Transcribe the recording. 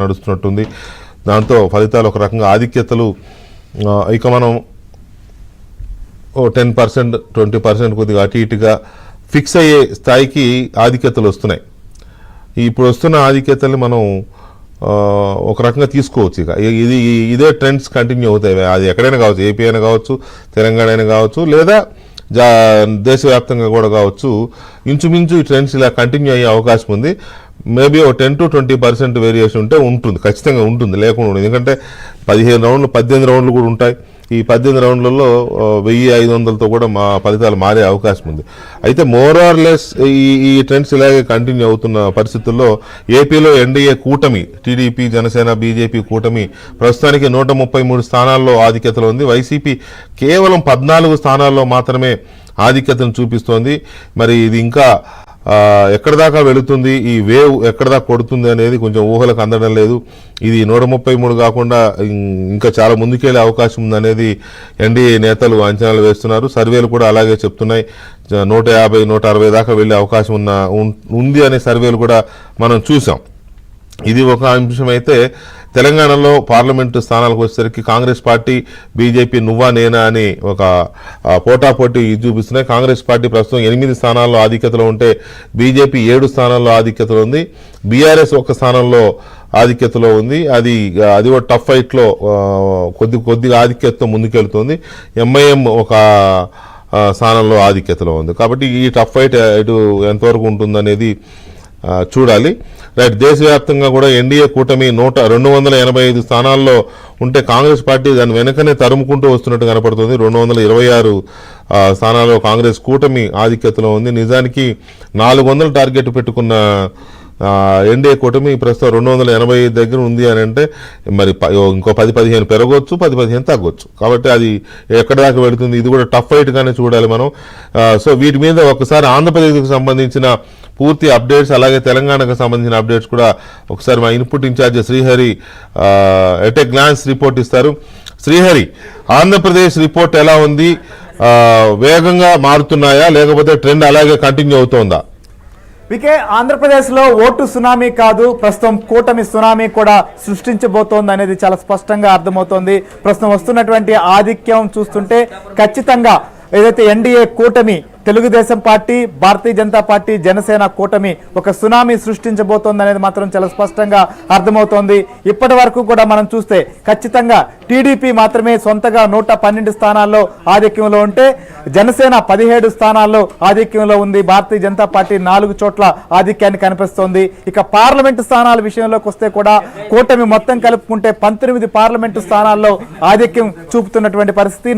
నడుస్తున్నట్టుంది. దాంతో ఫలితాలు ఒక రకంగా ఆధిక్యతలు ఇక మనం 10% 20% కొద్దిగా అటు ఇటుగా ఫిక్స్ అయ్యే స్థాయికి ఆధిక్యతలు వస్తున్నాయి. ఇప్పుడు వస్తున్న ఆధిక్యతల్ని మనం ఒక రకంగా తీసుకోవచ్చు. ఇక ఇదే ట్రెండ్స్ కంటిన్యూ అవుతాయి. అది ఎక్కడైనా కావచ్చు, ఏపీ అయినా కావచ్చు, తెలంగాణ అయినా కావచ్చు, లేదా దేశవ్యాప్తంగా కూడా కావచ్చు. ఇంచుమించు ఈ ట్రెండ్స్ ఇలా కంటిన్యూ అయ్యే అవకాశం ఉంది. మేబీ ఒక 10 to 20% వేరియేషన్ ఉంటే ఉంటుంది, ఖచ్చితంగా ఉంటుంది, లేకుండా ఉండదు. ఎందుకంటే 15 రౌండ్లు 18 రౌండ్లు కూడా ఉంటాయి. ఈ 18 రౌండ్లలో 1500తో కూడా మా ఫలితాలు మారే అవకాశం ఉంది. అయితే మోర్ ఆర్ లెస్ ఈ ట్రెండ్స్ ఇలాగే కంటిన్యూ అవుతున్న పరిస్థితుల్లో ఏపీలో ఎన్డీఏ కూటమి, టీడీపీ, జనసేన, బీజేపీ కూటమి ప్రస్తుతానికి 133 స్థానాల్లో ఆధిక్యతలో ఉంది. వైసీపీ కేవలం 14 స్థానాల్లో మాత్రమే ఆధిక్యతను చూపిస్తోంది. మరి ఇది ఇంకా ఎక్కడ దాకా వెళుతుంది, ఈ వేవ్ ఎక్కడ దాకా కొడుతుంది అనేది కొంచెం ఊహలకు అందడం లేదు. ఇది 133 కాకుండా ఇంకా చాలా ముందుకెళ్లే అవకాశం ఉందనేది ఎన్డీఏ నేతలు అంచనాలు వేస్తున్నారు. సర్వేలు కూడా అలాగే చెప్తున్నాయి. 150, 160 దాకా వెళ్లే అవకాశం ఉంది అనే సర్వేలు కూడా మనం చూసాం. ఇది ఒక అంశం. అయితే తెలంగాణలో పార్లమెంటు స్థానాలకు వచ్చేసరికి కాంగ్రెస్ పార్టీ, బీజేపీ నువ్వా నేనా అని ఒక పోటాపోటీ చూపిస్తున్నాయి. కాంగ్రెస్ పార్టీ ప్రస్తుతం 8 స్థానాల్లో ఆధిక్యతలో ఉంటే బీజేపీ 7 స్థానాల్లో ఆధిక్యతలో ఉంది. బీఆర్ఎస్ 1 స్థానంలో ఆధిక్యతలో ఉంది. అది ఒక టఫ్ ఫైట్లో కొద్దిగా ఆధిక్యతతో ముందుకెళ్తుంది. ఎంఐఎం ఒక స్థానంలో ఆధిక్యతలో ఉంది. కాబట్టి ఈ టఫ్ ఫైట్ ఇటు ఎంతవరకు ఉంటుందనేది చూడాలి. రైట్. దేశవ్యాప్తంగా కూడా ఎన్డీఏ కూటమి 285 స్థానాల్లో ఉంటే కాంగ్రెస్ పార్టీ దాని వెనుకనే తరుముకుంటూ వస్తున్నట్టు కనపడుతుంది. 226 స్థానాల్లో కాంగ్రెస్ కూటమి ఆధిక్యతలో ఉంది. నిజానికి 400 టార్గెట్ పెట్టుకున్న ఎన్డీఏ కూటమి ప్రస్తుతం 280 దగ్గర ఉంది అని అంటే మరి ఇంకో 10-15 పెరగవచ్చు, 10-15 తగ్గొచ్చు. కాబట్టి అది ఎక్కడ దాకా వెళుతుంది, ఇది కూడా టఫ్ ఫైట్ గానే చూడాలి మనం. సో వీటి మీద ఒకసారి ఆంధ్రప్రదేశ్కి సంబంధించిన పూర్తి అప్డేట్స్, అలాగే తెలంగాణకు సంబంధించిన అప్డేట్స్ కూడా ఒకసారి మా input in-charge Srihari at a glance report ఇస్తారు. శ్రీహరి, ఆంధ్రప్రదేశ్ రిపోర్ట్ ఎలా ఉంది? వేగంగా మారుతున్నాయా, లేకపోతే ట్రెండ్ అలాగే కంటిన్యూ అవుతోందా? వికే, ఆంధ్రప్రదేశ్లో ఓటు సునామీ కాదు, ప్రస్తుతం కూటమి సునామీ కూడా సృష్టించబోతోంది అనేది చాలా స్పష్టంగా అర్థమవుతోంది. ప్రస్తుతం వస్తున్నటువంటి ఆధిక్యం చూస్తుంటే ఖచ్చితంగా ఏదైతే ఎన్డీఏ కూటమి, తెలుగుదేశం పార్టీ, భారతీయ జనతా పార్టీ, జనసేన కూటమి ఒక సునామీ సృష్టించబోతోంది అనేది మాత్రం చాలా స్పష్టంగా అర్థమవుతోంది. ఇప్పటి వరకు కూడా మనం చూస్తే ఖచ్చితంగా టీడీపీ మాత్రమే సొంతగా 112 స్థానాల్లో ఆధిక్యంలో ఉంటే జనసేన 17 స్థానాల్లో ఆధిక్యంలో ఉంది. భారతీయ జనతా పార్టీ 4 చోట్ల ఆధిక్యాన్ని కనిపిస్తోంది. ఇక పార్లమెంటు స్థానాల విషయంలోకి వస్తే కూడా కూటమి మొత్తం కలుపుకుంటే 19 పార్లమెంటు స్థానాల్లో ఆధిక్యం చూపుతున్నటువంటి పరిస్థితి.